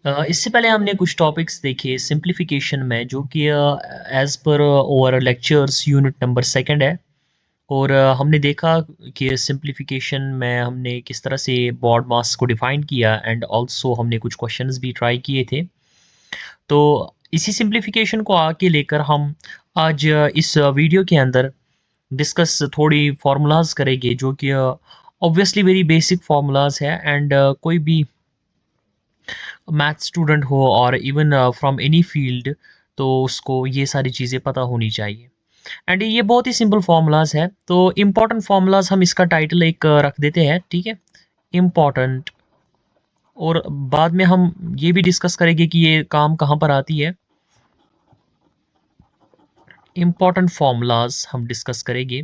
इससे पहले हमने कुछ टॉपिक्स देखे सिंप्लीफिकेशन में, जो कि as per our lectures unit number second है। और हमने देखा कि सिंप्लीफिकेशन में हमने किस तरह से बॉड मास को डिफाइन किया, एंड आल्सो हमने कुछ क्वेश्चंस भी ट्राई किए थे। तो इसी सिंप्लीफिकेशन को आगे लेकर हम आज इस वीडियो के अंदर डिस्कस थोड़ी फार्मूलाज करेंगे, जो कि ऑब्वियसली वेरी बेसिक फार्मूलाज है। एंड कोई भी मैथ स्टूडेंट हो और इवन फ्रॉम एनी फील्ड, तो उसको ये सारी चीज़ें पता होनी चाहिए। एंड ये बहुत ही सिंपल फार्मूलाज है, तो इम्पोर्टेंट फार्मूलाज हम इसका टाइटल एक रख देते हैं, ठीक है, इम्पोर्टेंट। और बाद में हम ये भी डिस्कस करेंगे कि ये काम कहाँ पर आती है। इम्पोर्टेंट फार्मूलाज हम डिस्कस करेंगे।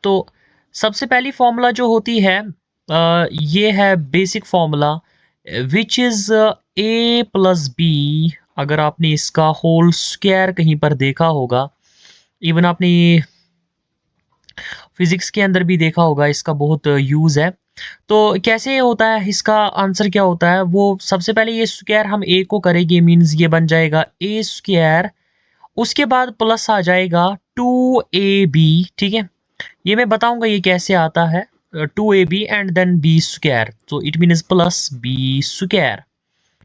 तो सबसे पहली फार्मूला जो होती है ये है basic formula, which is a plus b. अगर आपने इसका होल स्क्वायर कहीं पर देखा होगा, इवन आपने फिजिक्स के अंदर भी देखा होगा, इसका बहुत यूज़ है। तो कैसे होता है, इसका आंसर क्या होता है? वो सबसे पहले ये स्क्वायर हम ए को करेंगे, मीन्स ये बन जाएगा ए स्क्वायर। उसके बाद प्लस आ जाएगा 2ab, ठीक है। ये मैं बताऊंगा ये कैसे आता है, 2ab and then B square, तो it means plus B square,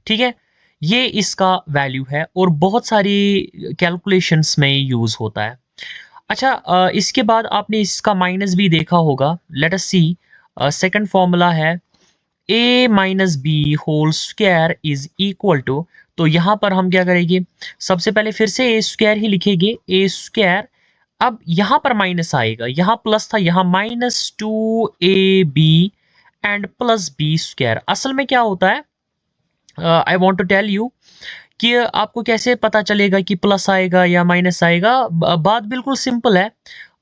ठीक है। ये इसका वैल्यू है और बहुत सारी कैलकुलेशंस में यूज होता है। अच्छा, इसके बाद आपने इसका माइनस भी देखा होगा। Let us see, second formula है a minus b whole square is equal to. तो यहाँ पर हम क्या करेंगे, सबसे पहले फिर से ए स्क्वायर ही लिखेंगे, ए स्क्वायर। अब यहाँ पर माइनस आएगा, यहाँ प्लस था, यहाँ -2ab and plus B square. असल में क्या होता है, I want to tell you कि आपको कैसे पता चलेगा कि प्लस आएगा या माइनस आएगा। बात बिल्कुल सिंपल है।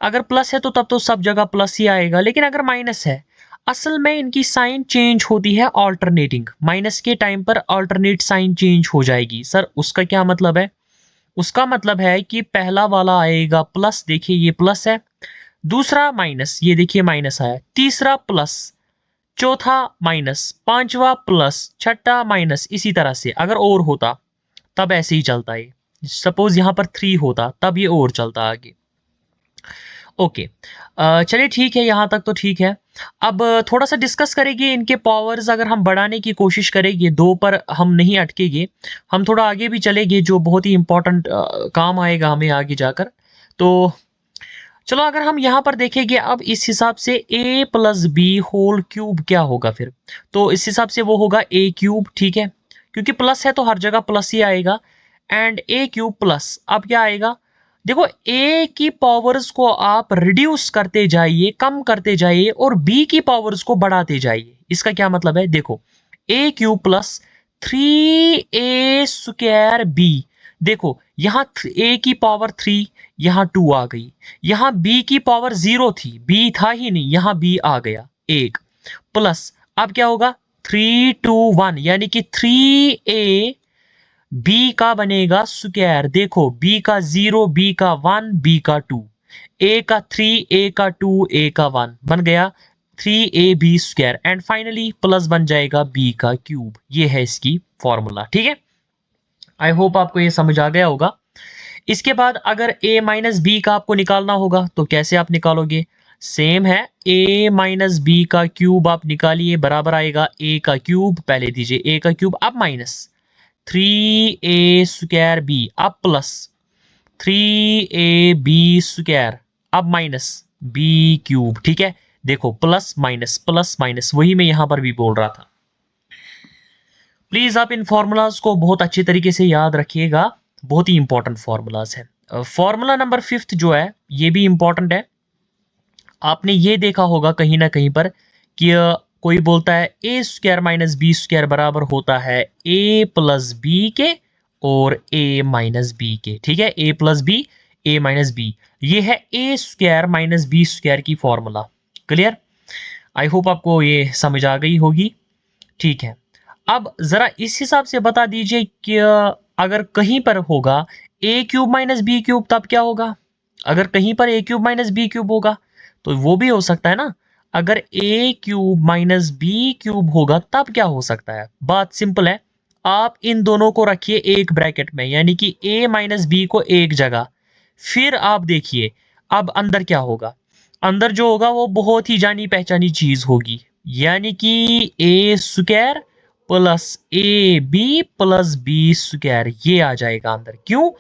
अगर प्लस है तो तब तो सब जगह प्लस ही आएगा, लेकिन अगर माइनस है, असल में इनकी साइन चेंज होती है ऑल्टरनेटिंग। माइनस के टाइम पर ऑल्टरनेट साइन चेंज हो जाएगी। सर उसका क्या मतलब है? उसका मतलब है कि पहला वाला आएगा प्लस, देखिए ये प्लस है, दूसरा माइनस, ये देखिए माइनस आया, तीसरा प्लस, चौथा माइनस, पांचवा प्लस, छठा माइनस। इसी तरह से अगर और होता तब ऐसे ही चलता है। सपोज यहाँ पर 3 होता तब ये और चलता आगे। ओके, चलिए ठीक है, यहाँ तक तो ठीक है। अब थोड़ा सा डिस्कस करेंगे इनके पावर्स। अगर हम बढ़ाने की कोशिश करेंगे, दो पर हम नहीं अटकेंगे, हम थोड़ा आगे भी चलेंगे, जो बहुत ही इंपॉर्टेंट काम आएगा हमें आगे जाकर। तो चलो, अगर हम यहाँ पर देखेंगे अब इस हिसाब से a plus b whole cube क्या होगा फिर, तो इस हिसाब से वो होगा a क्यूब, ठीक है, क्योंकि प्लस है तो हर जगह प्लस ही आएगा। एंड a क्यूब प्लस, अब क्या आएगा, देखो a की पावर्स को आप रिड्यूस करते जाइए, कम करते जाइए, और b की पावर्स को बढ़ाते जाइए। इसका क्या मतलब है, देखो a cube plus 3a square b। देखो यहाँ a की पावर 3, यहाँ 2 आ गई, यहाँ b की पावर 0 थी, b था ही नहीं, यहाँ b आ गया 1, प्लस अब क्या होगा 3 2 1, यानी कि 3a b का बनेगा स्क्वायर। देखो b का 0, b का 1, b का 2, a का 3, a का 2, a का 1 बन गया 3ab square. And finally plus बन जाएगा b का क्यूब। ये है इसकी फॉर्मूला, ठीक है। आई होप आपको ये समझ आ गया होगा। इसके बाद अगर a माइनस बी का आपको निकालना होगा, तो कैसे आप निकालोगे? सेम है, a माइनस बी का क्यूब आप निकालिए, बराबर आएगा a का क्यूब, पहले दीजिए a का क्यूब, अब माइनस 3a स्क्वायर b, अब प्लस 3ab स्क्वायर, अब माइनस b क्यूब, ठीक है। देखो प्लस माइनस, वही मैं यहां पर भी बोल रहा था। प्लीज आप इन फॉर्मूलाज को बहुत अच्छे तरीके से याद रखिएगा, बहुत ही इंपॉर्टेंट फॉर्मूलाज है। फॉर्मूला नंबर 5 जो है, ये भी इंपॉर्टेंट है। आपने ये देखा होगा कहीं ना कहीं पर कि कोई बोलता है ए स्क्वायर माइनस बी स्क्वायर बराबर होता है ए प्लस बी के और ए माइनस बी के, ठीक है, ए प्लस बी, ए माइनस बी। ये है ए स्क्वायर माइनस बी स्क्वायर की फॉर्मूला। क्लियर? आई होप आपको ये समझ आ गई होगी, ठीक है। अब जरा इस हिसाब से बता दीजिए कि अगर कहीं पर होगा ए क्यूब माइनस बी क्यूब, तब क्या होगा? अगर कहीं पर ए क्यूब माइनस बी क्यूब होगा, तो वो भी हो सकता है ना। अगर a cube minus b cube होगा तब क्या हो सकता है? बात सिंपल है, आप इन दोनों को रखिए एक ब्रैकेट में, यानी कि a माइनस बी को एक जगह, फिर आप देखिए अब अंदर क्या होगा। अंदर जो होगा वो बहुत ही जानी पहचानी चीज होगी, यानी कि A square plus A B plus B square, ये आ जाएगा अंदर। क्यों?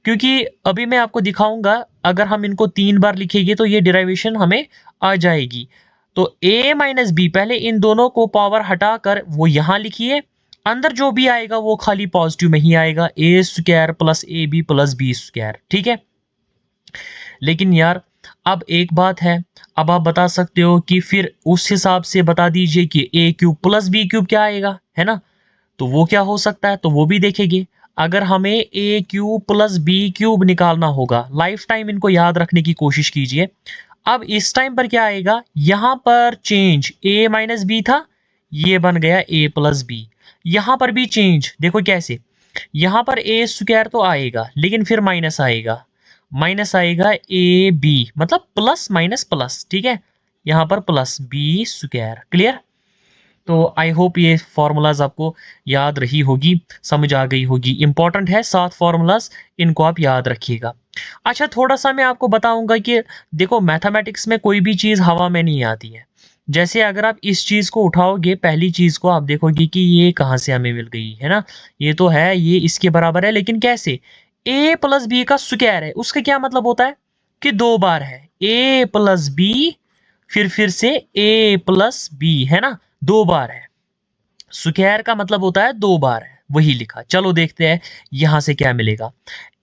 क्योंकि अभी मैं आपको दिखाऊंगा, अगर हम इनको 3 बार लिखेंगे तो ये डेरिवेशन हमें आ जाएगी। तो a माइनस बी, पहले इन दोनों को पावर हटाकर वो यहां लिखिए, अंदर जो भी आएगा वो खाली पॉजिटिव में ही आएगा, A square plus A B plus B square. ठीक है, लेकिन यार अब एक बात है, अब आप बता सकते हो कि फिर उस हिसाब से बता दीजिए कि ए क्यूब प्लस बी क्यूब क्या आएगा, है ना? तो वो क्या हो सकता है, तो वो भी देखेंगे। अगर हमें ए क्यूब प्लस बी क्यूब निकालना होगा, लाइफ टाइम इनको याद रखने की कोशिश कीजिए। अब इस टाइम पर क्या आएगा, यहां पर चेंज, ए माइनस बी था, ये बन गया ए प्लस बी। यहां पर भी चेंज, देखो कैसे, यहां पर ए स्क्वायर तो आएगा लेकिन फिर माइनस आएगा, माइनस आएगा ए बी, मतलब प्लस माइनस प्लस। ठीक है, यहां पर प्लस बी स्क्वायर। क्लियर? तो आई होप ये फॉर्मूलाज आपको याद रही होगी, समझ आ गई होगी। इंपॉर्टेंट है 7 फॉर्मूलाज, इनको आप याद रखिएगा। अच्छा, थोड़ा सा मैं आपको बताऊंगा कि देखो मैथमेटिक्स में कोई भी चीज हवा में नहीं आती है। जैसे अगर आप इस चीज को उठाओगे, पहली चीज को आप देखोगे कि ये कहाँ से हमें मिल गई, है ना? ये तो है, ये इसके बराबर है, लेकिन कैसे? ए प्लस बी का स्क्वायर है, उसका क्या मतलब होता है कि 2 बार है ए प्लस बी, फिर से ए प्लस बी, है ना? 2 बार है, स्क्वायर का मतलब होता है 2 बार है, वही लिखा। चलो देखते हैं यहां से क्या मिलेगा।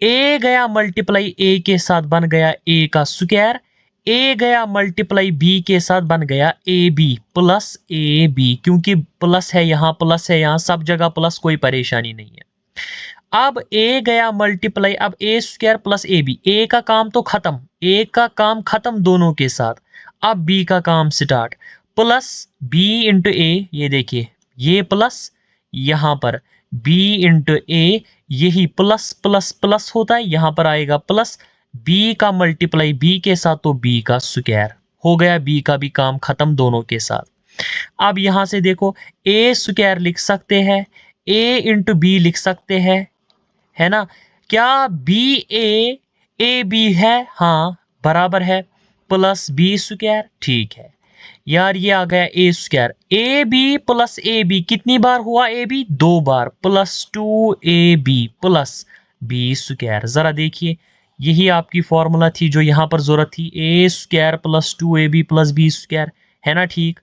ए गया मल्टीप्लाई ए के साथ बन गया ए का स्क्वायर, ए गया मल्टीप्लाई बी के साथ बन गया a B plus A b, क्योंकि प्लस है यहाँ, प्लस है यहाँ, सब जगह प्लस, कोई परेशानी नहीं है। अब ए गया मल्टीप्लाई, अब ए स्क्वायर प्लस ए बी, ए का काम तो खत्म, ए का काम खत्म दोनों के साथ, अब बी का काम स्टार्ट, प्लस बी इंटू ए, ये देखिए ये प्लस, यहां पर b इंटू ए, यही प्लस प्लस प्लस होता है, यहां पर आएगा प्लस, b का मल्टीप्लाई b के साथ तो b का स्क्वायर हो गया, b का भी काम खत्म दोनों के साथ। अब यहां से देखो, ए स्क्वायर लिख सकते हैं, a इंटू बी लिख सकते हैं, है ना? क्या बी है? हाँ बराबर है, प्लस बी स्क्वायर। ठीक है यार, ये आ गया A square, A B plus A B, कितनी बार हुआ ए बी? 2 बार, plus 2ab plus B square. जरा देखिए, यही आपकी फॉर्मूला थी जो यहां पर जरूरत थी, A square plus 2ab plus B square, है ना? ठीक,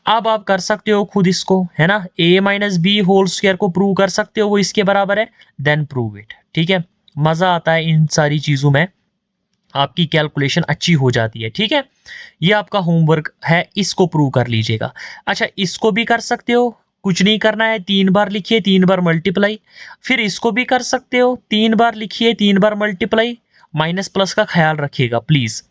अब आप कर सकते हो खुद इसको, है ना? ए माइनस बी होल स्क्वायर को प्रूव कर सकते हो, वो इसके बराबर है, देन प्रूव इट। ठीक है, मजा आता है इन सारी चीजों में, आपकी कैलकुलेशन अच्छी हो जाती है। ठीक है, ये आपका होमवर्क है, इसको प्रूव कर लीजिएगा। अच्छा, इसको भी कर सकते हो, कुछ नहीं करना है, 3 बार लिखिए, 3 बार मल्टीप्लाई, फिर इसको भी कर सकते हो, 3 बार लिखिए, 3 बार मल्टीप्लाई, माइनस प्लस का ख्याल रखिएगा प्लीज।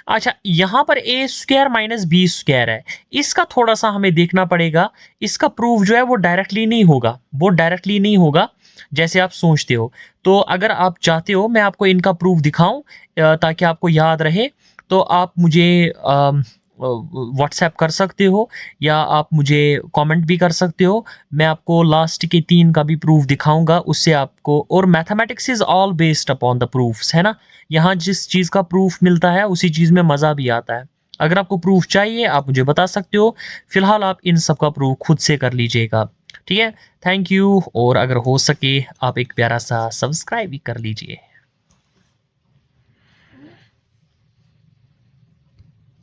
अच्छा, यहां पर ए स्क्वायर माइनस बी स्क्वायर है, इसका थोड़ा सा हमें देखना पड़ेगा, इसका प्रूफ जो है वो डायरेक्टली नहीं होगा, वो डायरेक्टली नहीं होगा जैसे आप सोचते हो। तो अगर आप चाहते हो मैं आपको इनका प्रूफ दिखाऊं ताकि आपको याद रहे, तो आप मुझे व्हाट्सएप कर सकते हो या आप मुझे कमेंट भी कर सकते हो, मैं आपको लास्ट के 3 का भी प्रूफ दिखाऊंगा, उससे आपको, और mathematics is all based upon the proofs, है ना? यहाँ जिस चीज का प्रूफ मिलता है उसी चीज में मजा भी आता है। अगर आपको प्रूफ चाहिए आप मुझे बता सकते हो, फिलहाल आप इन सब का प्रूफ खुद से कर लीजिएगा। ठीक है, थैंक यू, और अगर हो सके आप एक प्यारा सा सब्सक्राइब भी कर लीजिए।